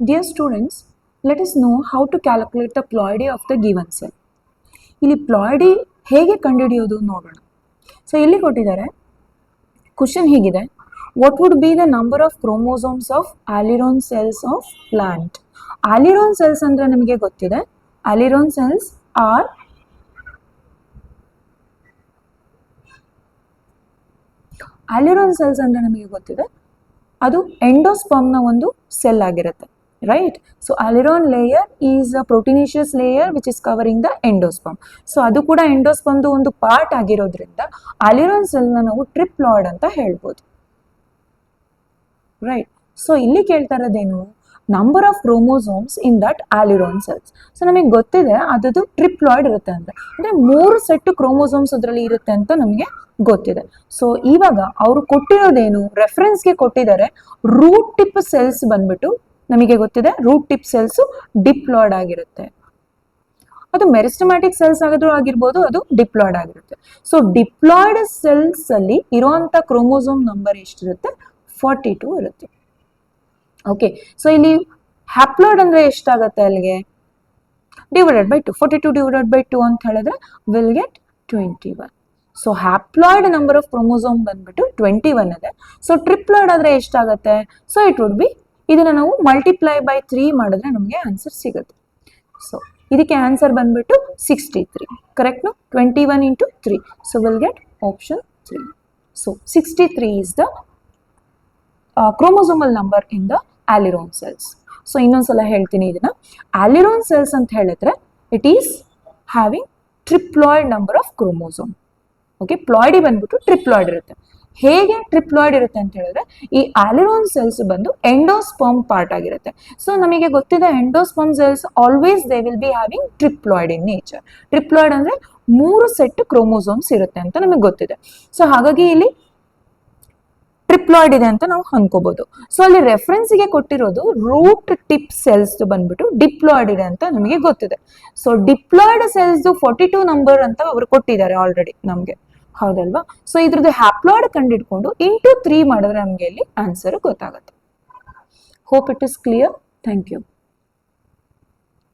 Dear students, let us know how to calculate the ploidy of the given cell. ಇಲ್ಲಿ ploidy ಹೇಗೆ ಕಂಡುಹಿಡಿಯೋದು ನೋಡೋಣ. So ಇಲ್ಲಿ ಕೊಟ್ಟಿದ್ದಾರೆ ಕ್ವಶನ್ ಹೀಗಿದೆ, what would be the number of chromosomes of aleurone cells of plant. Aleurone cells ಅಂದ್ರೆ ನಿಮಗೆ ಗೊತ್ತಿದೆ, aleurone cells are aleurone cells ಅಂದ್ರೆ ನಮಗೆ ಗೊತ್ತಿದೆ ಅದು ಎಂಡೋಸ್ಪರ್ಮ್ನ ಒಂದು ಸೆಲ್ ಆಗಿರುತ್ತೆ, right. So aleurone layer is a proteinaceous layer which is covering the endosperm. So ಅದು ಕೂಡ ಎಂಡೋಸ್ಪರ್ಮ್ದು ಒಂದು ಪಾರ್ಟ್ ಆಗಿರೋದ್ರಿಂದ ಆಲಿರೋನ್ ಸೆಲ್ನ ನಾವು ಟ್ರಿಪ್ಲಾಯ್ಡ್ ಅಂತ ಹೇಳ್ಬೋದು, ರೈಟ್. ಸೊ ಇಲ್ಲಿ ಕೇಳ್ತಾ ಇರೋದೇನು, number of chromosomes in that aleurone cells. So ನಮಗೆ ಗೊತ್ತಿದೆ ಅದದು ಟ್ರಿಪ್ಲಾಯ್ಡ್ ಇರುತ್ತೆ ಅಂತ, ಅಂದ್ರೆ 3 ಸೆಟ್ ಕ್ರೋಮೋಸೋಮ್ಸ್ ಅದರಲ್ಲಿ ಇರುತ್ತೆ ಅಂತ ನಮಗೆ ಗೊತ್ತಿದೆ. ಸೊ ಇವಾಗ ಅವರು ಕೊಟ್ಟಿರೋದೇನು, ರೆಫರೆನ್ಸ್ಗೆ ಕೊಟ್ಟಿದ್ದಾರೆ ರೂಟ್ ಟಿಪ್ ಸೆಲ್ಸ್ ಬಂದ್ಬಿಟ್ಟು ನಮಗೆ ಗೊತ್ತಿದೆ ರೂಟ್ ಟಿಪ್ ಸೆಲ್ಸ್ ಡಿಪ್ಲಾಯ್ಡ್ ಆಗಿರುತ್ತೆ. ಅದು ಮೆರಿಸ್ಟಮ್ಯಾಟಿಕ್ ಸೆಲ್ಸ್ ಆಗಿರ್ಬೋದು, ಅದು ಡಿಪ್ಲಾಯ್ಡ್ ಆಗಿರುತ್ತೆ. ಸೊ ಡಿಪ್ಲಾಯ್ಡ್ ಸೆಲ್ಸ್ ಅಲ್ಲಿ ಇರುವಂತ ಕ್ರೋಮೋಸೋಮ್ ನಂಬರ್ ಎಷ್ಟಿರುತ್ತೆ, 42 ಇರುತ್ತೆ. ಓಕೆ, ಸೊ ಇಲ್ಲಿ ಹ್ಯಾಪ್ಲಾಯ್ಡ್ ಅಂದ್ರೆ ಎಷ್ಟಾಗುತ್ತೆ ಅಲ್ಲಿಗೆ, ಡಿವೈಡೆಡ್ ಬೈ 2, 42 ಡಿವೈಡೆಡ್ ಬೈ 2 ಅಂತ ಹೇಳಿದ್ರೆ will get 21. So haploid number of chromosome ಬಂದ್ಬಿಟ್ಟು 21 ಇದೆ. ಸೊ ಟ್ರಿಪ್ಲಾಯ್ಡ್ ಆದ್ರೆ ಎಷ್ಟಾಗುತ್ತೆ, ಸೊ ಇಟ್ ವುಡ್ ಬಿ, ಇದನ್ನ ನಾವು ಮಲ್ಟಿಪ್ಲೈ ಬೈ 3 ಮಾಡಿದ್ರೆ ನಮಗೆ ಆನ್ಸರ್ ಸಿಗುತ್ತೆ. ಸೊ ಇದಕ್ಕೆ ಆನ್ಸರ್ ಬಂದ್ಬಿಟ್ಟು 63, correct. 21 into 3, so will get option 3. So 63 is the chromosomal number in the aliron cells. So ಇನ್ನೊಂದ್ಸಲ ಹೇಳ್ತೀನಿ ಇದನ್ನ, aliron cells ಅಂತ ಹೇಳಿದ್ರೆ it is having triploid number of chromosome. Okay, ploidy ಬಂದ್ಬಿಟ್ಟು ಟ್ರಿಪ್ಲಾಯ್ಡ್ ಇರುತ್ತೆ. ಹೇಗೆ ಟ್ರಿಪ್ಲಾಯ್ಡ್ ಇರುತ್ತೆ ಅಂತ ಹೇಳಿದ್ರೆ, ಈ ಆಲಿರೋನ್ ಸೆಲ್ಸ್ ಬಂದು ಎಂಡೋಸ್ಪರ್ಮ್ ಪಾರ್ಟ್ ಆಗಿರುತ್ತೆ. ಸೊ ನಮಗೆ ಗೊತ್ತಿದೆ endosperm cells always they will be having triploid in nature. Triploid ಅಂದ್ರೆ 3 ಸೆಟ್ ಕ್ರೋಮೋಸೋಮ್ಸ್ ಇರುತ್ತೆ ಅಂತ ನಮಗೆ ಗೊತ್ತಿದೆ. ಸೊ ಹಾಗಾಗಿ ಇಲ್ಲಿ ಟ್ರಿಪ್ಲಾಯ್ಡ್ ಇದೆ ಅಂತ ನಾವು ಅನ್ಕೋಬಹುದು. ಸೊ ಅಲ್ಲಿ ರೆಫರೆನ್ಸ್ಗೆ ಕೊಟ್ಟಿರೋದು ರೂಟ್ ಟಿಪ್ ಸೆಲ್ಸ್ ಬಂದ್ಬಿಟ್ಟು ಡಿಪ್ಲಾಯ್ಡ್ ಇದೆ ಅಂತ ನಮಗೆ ಗೊತ್ತಿದೆ. ಸೊ ಡಿಪ್ಲಾಯ್ಡ್ ಸೆಲ್ಸ್ 42 ನಂಬರ್ ಅಂತ ಅವರು ಕೊಟ್ಟಿದ್ದಾರೆ ಆಲ್ರೆಡಿ ನಮಗೆ, ಹೌದಲ್ವಾ. ಸೊ ಇದ್ರದ್ದು ಹ್ಯಾಪ್ಲಾಯ್ಡ್ ಕಂಡಿಡ್ಕೊಂಡು ಇಂಟು 3 ಮಾಡಿದ್ರೆ ನಮಗೆ ಇಲ್ಲಿ ಆನ್ಸರ್ ಗೊತ್ತಾಗುತ್ತೆ. Hope it is clear. Thank you.